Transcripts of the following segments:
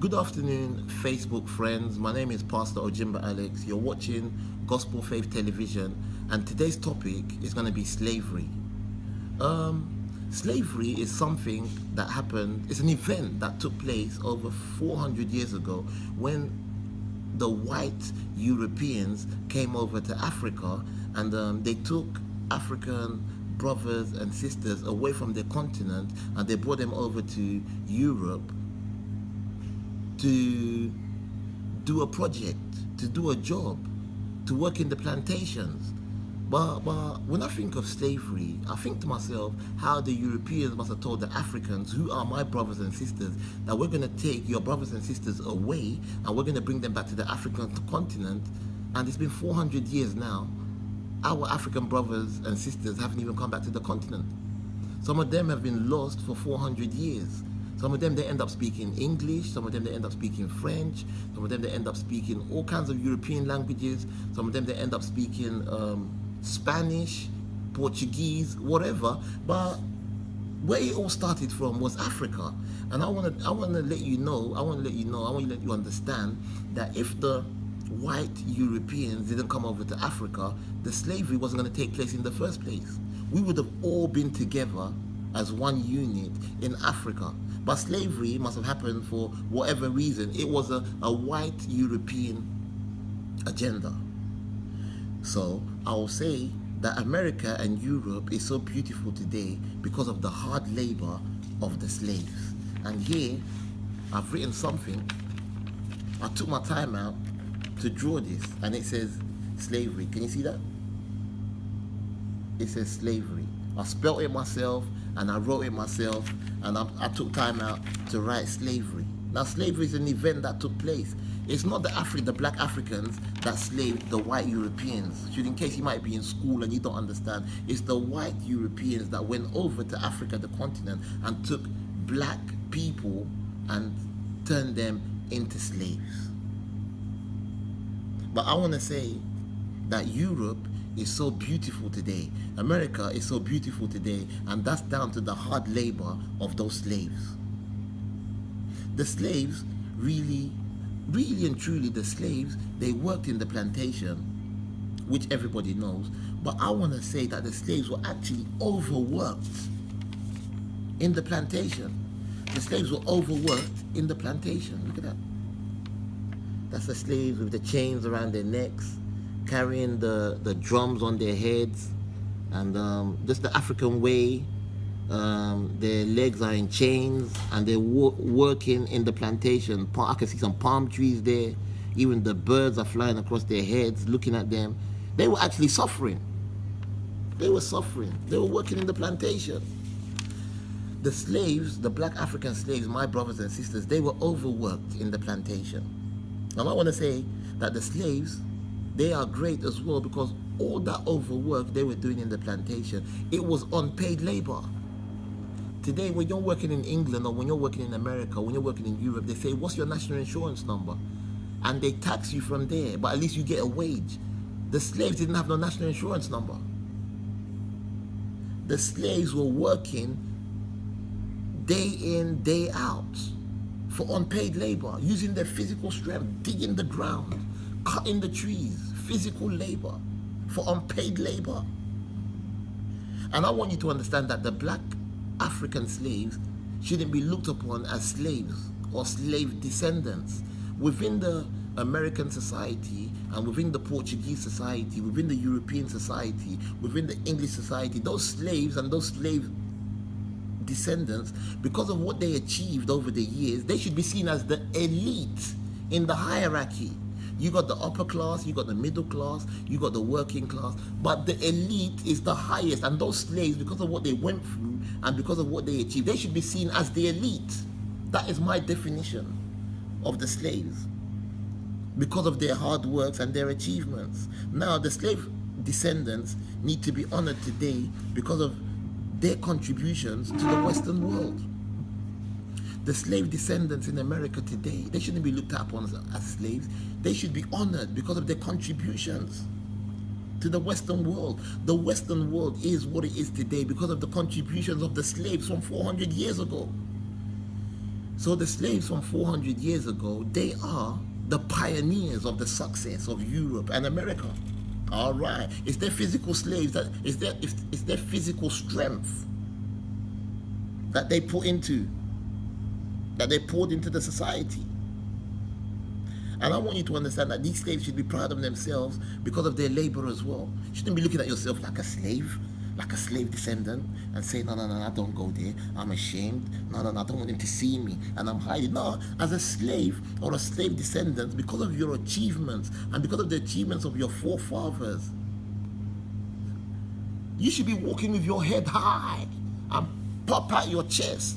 Good afternoon, Facebook friends. My name is Pastor Ojimba Alex. You're watching Gospelfaith Television, and today's topic is going to be slavery. Slavery is something that happened, it's an event that took place over 400 years ago when the white Europeans came over to Africa, and they took African brothers and sisters away from their continent, and they brought them over to Europe to do a project, to do a job, to work in the plantations. But when I think of slavery, I think to myself how the Europeans must have told the Africans, who are my brothers and sisters, that we're going to take your brothers and sisters away and we're going to bring them back to the African continent. And it's been 400 years now. Our African brothers and sisters haven't even come back to the continent. Some of them have been lost for 400 years. Some of them, they end up speaking English. Some of them, they end up speaking French. Some of them, they end up speaking all kinds of European languages. Some of them, they end up speaking Spanish, Portuguese, whatever. But where it all started from was Africa. And I want to let you know, I want to let you understand that if the white Europeans didn't come over to Africa, the slavery wasn't going to take place in the first place. We would have all been together as one unit in Africa. But slavery must have happened for whatever reason. It was a white European agenda. So I will say that America and Europe is so beautiful today because of the hard labor of the slaves. And here, I've written something. I took my time out to draw this, and it says slavery. Can you see that? It says slavery. I spelled it myself, and I wrote it myself, and I took time out to write slavery. Now, slavery is an event that took place. It's not the black Africans that slaved the white Europeans. So in case you might be in school and you don't understand, it's the white Europeans that went over to Africa, the continent, and took black people and turned them into slaves. But I want to say that Europe is so beautiful today. America is so beautiful today, and that's down to the hard labor of those slaves. The slaves really and truly, the slaves, they worked in the plantation, which everybody knows. But I want to say that the slaves were actually overworked in the plantation. The slaves were overworked in the plantation. Look at that. That's the slaves with the chains around their necks, carrying the drums on their heads, and just the African way. Their legs are in chains, and they're working in the plantation. I can see some palm trees there. Even the birds are flying across their heads, looking at them. They were actually suffering. They were suffering. They were working in the plantation. The slaves, the black African slaves, my brothers and sisters, they were overworked in the plantation. Now, I want to say that the slaves, they are great as well, because all that overwork they were doing in the plantation, it was unpaid labor. Today, when you're working in England, or when you're working in America, when you're working in Europe, they say, what's your national insurance number? And they tax you from there, but at least you get a wage. The slaves didn't have no national insurance number. The slaves were working day in, day out for unpaid labor, using their physical strength, digging the ground, cutting the trees, physical labor for unpaid labor. And I want you to understand that the black African slaves shouldn't be looked upon as slaves or slave descendants. Within the American society, and within the Portuguese society, within the European society, within the English society, those slaves and those slave descendants, because of what they achieved over the years, they should be seen as the elite in the hierarchy. You got the upper class, you got the middle class, you got the working class, but the elite is the highest. And those slaves, because of what they went through and because of what they achieved, they should be seen as the elite. That is my definition of the slaves, because of their hard works and their achievements. Now, the slave descendants need to be honored today because of their contributions to the Western world. The slave descendants in America today, they shouldn't be looked upon as slaves. They should be honored because of their contributions to the Western world. The Western world is what it is today because of the contributions of the slaves from 400 years ago. So the slaves from 400 years ago, they are the pioneers of the success of Europe and America. All right, it's their physical slaves, it's their physical strength that they poured into the society. And I want you to understand that these slaves should be proud of themselves because of their labor as well. You shouldn't be looking at yourself like a slave descendant, and saying, no, I don't go there, I'm ashamed, no, I don't want them to see me, and I'm hiding. No, as a slave or a slave descendant, because of your achievements, and because of the achievements of your forefathers, you should be walking with your head high, and pop out your chest.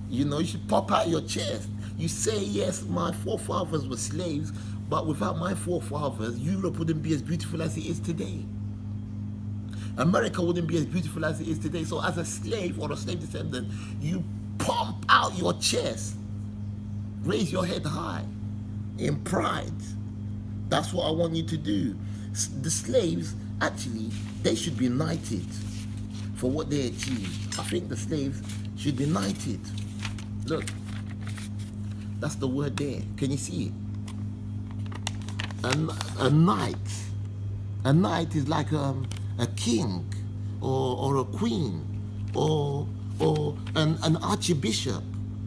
You should pop out your chest. You say, yes, my forefathers were slaves, but without my forefathers, Europe wouldn't be as beautiful as it is today. America wouldn't be as beautiful as it is today. So as a slave or a slave descendant, you pump out your chest, raise your head high in pride. That's what I want you to do. The slaves, actually, they should be knighted for what they achieved. I think the slaves should be knighted. Look, that's the word there. Can you see it? A knight. A knight is like a king or a queen or an archbishop,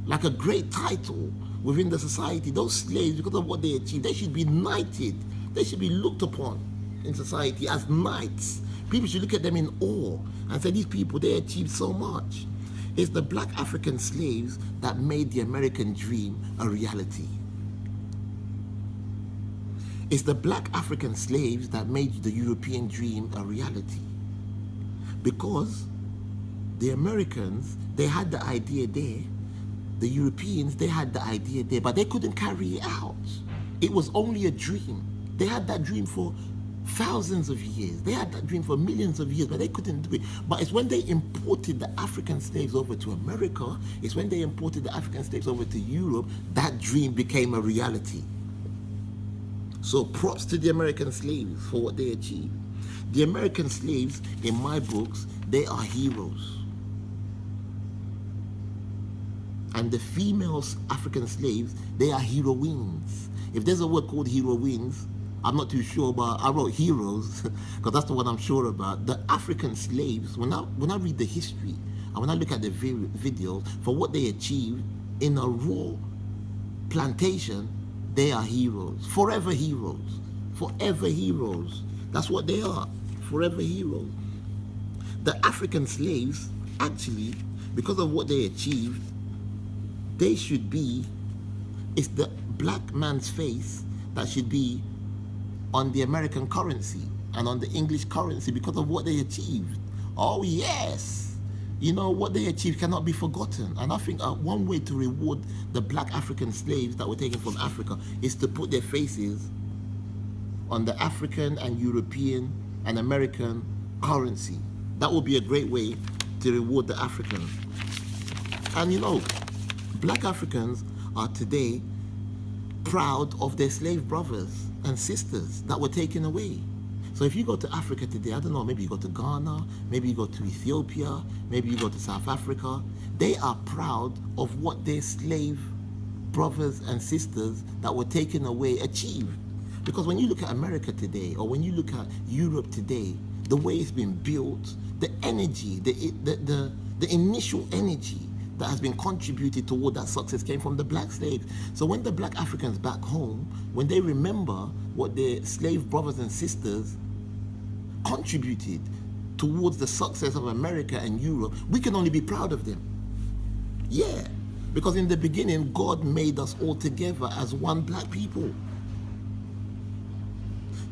like a great title within the society. Those slaves, because of what they achieved, they should be knighted. They should be looked upon in society as knights. People should look at them in awe and say, these people, they achieved so much. It's the black African slaves that made the American dream a reality. It's the black African slaves that made the European dream a reality. Because the Americans, they had the idea there. The Europeans, they had the idea there, but they couldn't carry it out. It was only a dream. They had that dream for thousands of years. They had that dream for millions of years, but they couldn't do it. But it's when they imported the African slaves over to America, it's when they imported the African slaves over to Europe, that dream became a reality. So props to the American slaves for what they achieved. The American slaves, in my books, they are heroes. And the female African slaves, they are heroines. If there's a word called heroines, I'm not too sure, but I wrote heroes because that's the one I'm sure about. The African slaves, when I read the history and when I look at the videos for what they achieved in a raw plantation, they are heroes, forever heroes, forever heroes. That's what they are, forever heroes. The African slaves, actually, because of what they achieved, they should be, it's the black man's face that should be on the American currency and on the English currency because of what they achieved. Oh yes, what they achieved cannot be forgotten. And I think one way to reward the black African slaves that were taken from Africa is to put their faces on the African and European and American currency. That would be a great way to reward the Africans. And black Africans are today proud of their slave brothers and sisters that were taken away. So if you go to Africa today, I don't know, maybe you go to Ghana, maybe you go to Ethiopia, maybe you go to South Africa, they are proud of what their slave brothers and sisters that were taken away achieved. Because when you look at America today, or when you look at Europe today, the way it's been built, the energy, the initial energy that has been contributed toward that success came from the black slaves. So when the black Africans back home, when they remember what their slave brothers and sisters contributed towards the success of America and Europe, we can only be proud of them. Yeah, because in the beginning, God made us all together as one black people.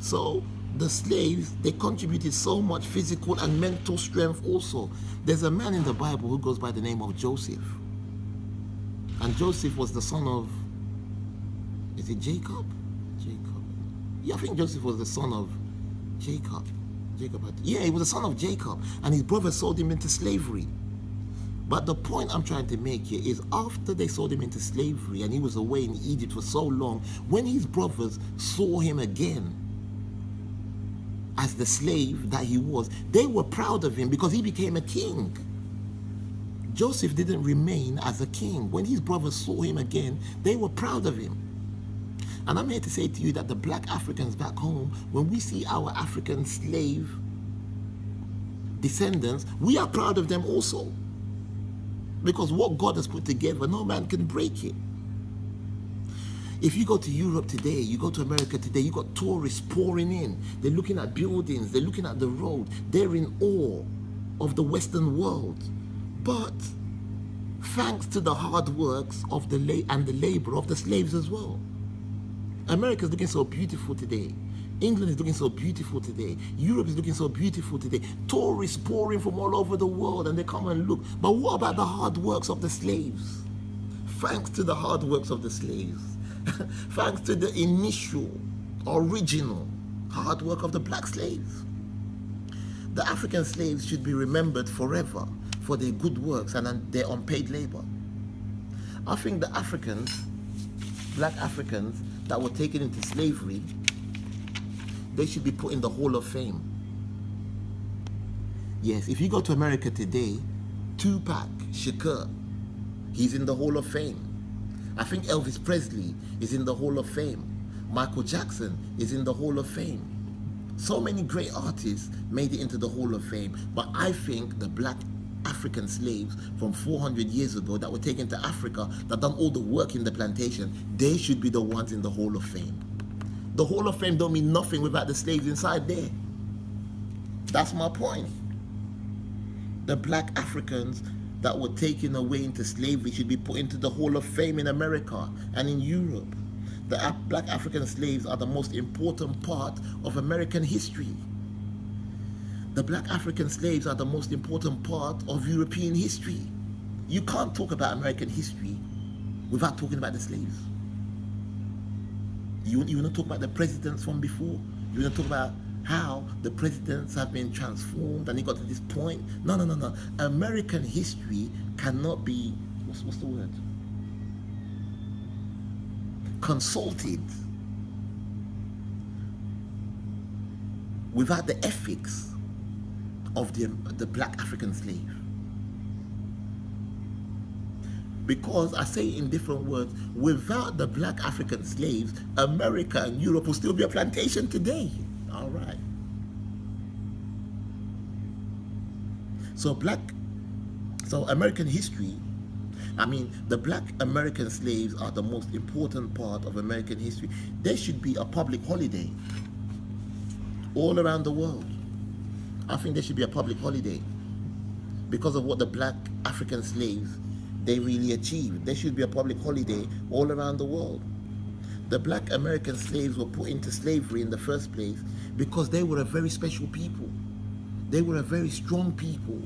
So the slaves, they contributed so much physical and mental strength also. There's a man in the Bible who goes by the name of Joseph. And Joseph was the son of, is it Jacob? Yeah, I think Joseph was the son of Jacob. Yeah, he was the son of Jacob. And his brother sold him into slavery. But the point I'm trying to make here is after they sold him into slavery and he was away in Egypt for so long, when his brothers saw him again as the slave that he was, they were proud of him because he became a king. Joseph didn't remain as a king. When his brothers saw him again, they were proud of him. And I'm here to say to you that the black Africans back home, when we see our African slave descendants, we are proud of them also. Because what God has put together, no man can break it. If you go to Europe today, you go to America today, you got tourists pouring in. They're looking at buildings, they're looking at the road. They're in awe of the Western world. But thanks to the hard works of the labor of the slaves as well. America is looking so beautiful today. England is looking so beautiful today. Europe is looking so beautiful today. Tourists pouring from all over the world and they come and look. But what about the hard works of the slaves? Thanks to the hard works of the slaves, thanks to the initial, original hard work of the black slaves, the African slaves should be remembered forever for their good works and their unpaid labor. I think the Africans, black Africans that were taken into slavery, they should be put in the Hall of Fame. Yes, if you go to America today, Tupac Shakur, he's in the Hall of Fame. I think Elvis Presley is in the Hall of Fame. Michael Jackson is in the Hall of Fame. So many great artists made it into the Hall of Fame, but I think the black African slaves from 400 years ago that were taken to Africa, that done all the work in the plantation, they should be the ones in the Hall of Fame. The Hall of Fame don't mean nothing without the slaves inside there. That's my point. The black Africans that were taken away into slavery should be put into the Hall of Fame in America and in Europe. The black African slaves are the most important part of American history. The black African slaves are the most important part of European history. You can't talk about American history without talking about the slaves. You want to talk about the presidents from before? You want to talk about how the presidents have been transformed and they got to this point? No. American history cannot be, what's the word? Consulted without the ethics of the black African slave. Because I say it in different words, without the black African slaves, America and Europe will still be a plantation today. All right. So American history, the black American slaves are the most important part of American history. There should be a public holiday all around the world. I think there should be a public holiday because of what the black African slaves, they really achieved. There should be a public holiday all around the world. The black American slaves were put into slavery in the first place because they were a very special people. They were a very strong people.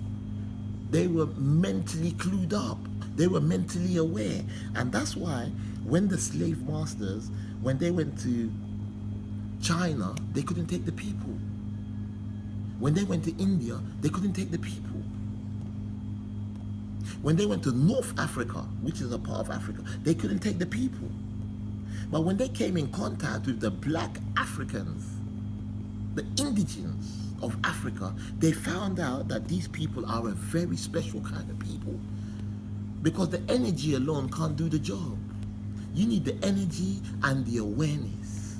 They were mentally clued up. They were mentally aware. And that's why when the slave masters, when they went to China, they couldn't take the people. When they went to India, they couldn't take the people. When they went to North Africa, which is a part of Africa, they couldn't take the people. But when they came in contact with the black Africans, the indigenes of Africa, they found out that these people are a very special kind of people, because the energy alone can't do the job. You need the energy and the awareness.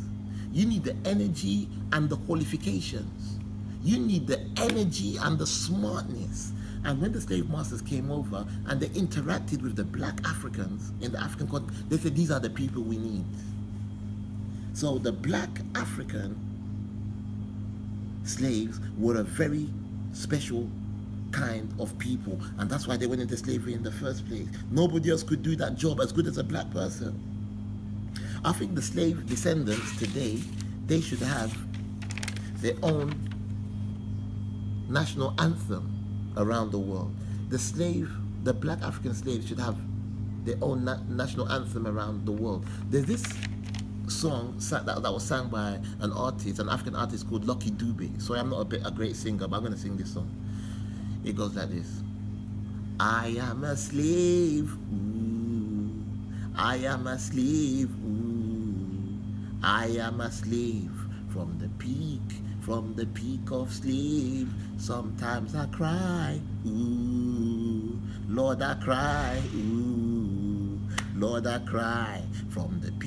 You need the energy and the qualifications. You need the energy and the smartness. And when the slave masters came over and they interacted with the black Africans in the African continent, they said, these are the people we need. So the black African slaves were a very special kind of people, and that's why they went into slavery in the first place. Nobody else could do that job as good as a black person. I think the slave descendants today, they should have their own national anthem around the world. The black African slaves should have their own national anthem around the world. There's this song that was sung by an African artist called Lucky Dube. So I'm not a great singer, but I'm going to sing this song. It goes like this. I am a slave, ooh. I am a slave, ooh. I am a slave from the peak of slave. Sometimes I cry, ooh. Lord, I cry, ooh, Lord, I cry from the people.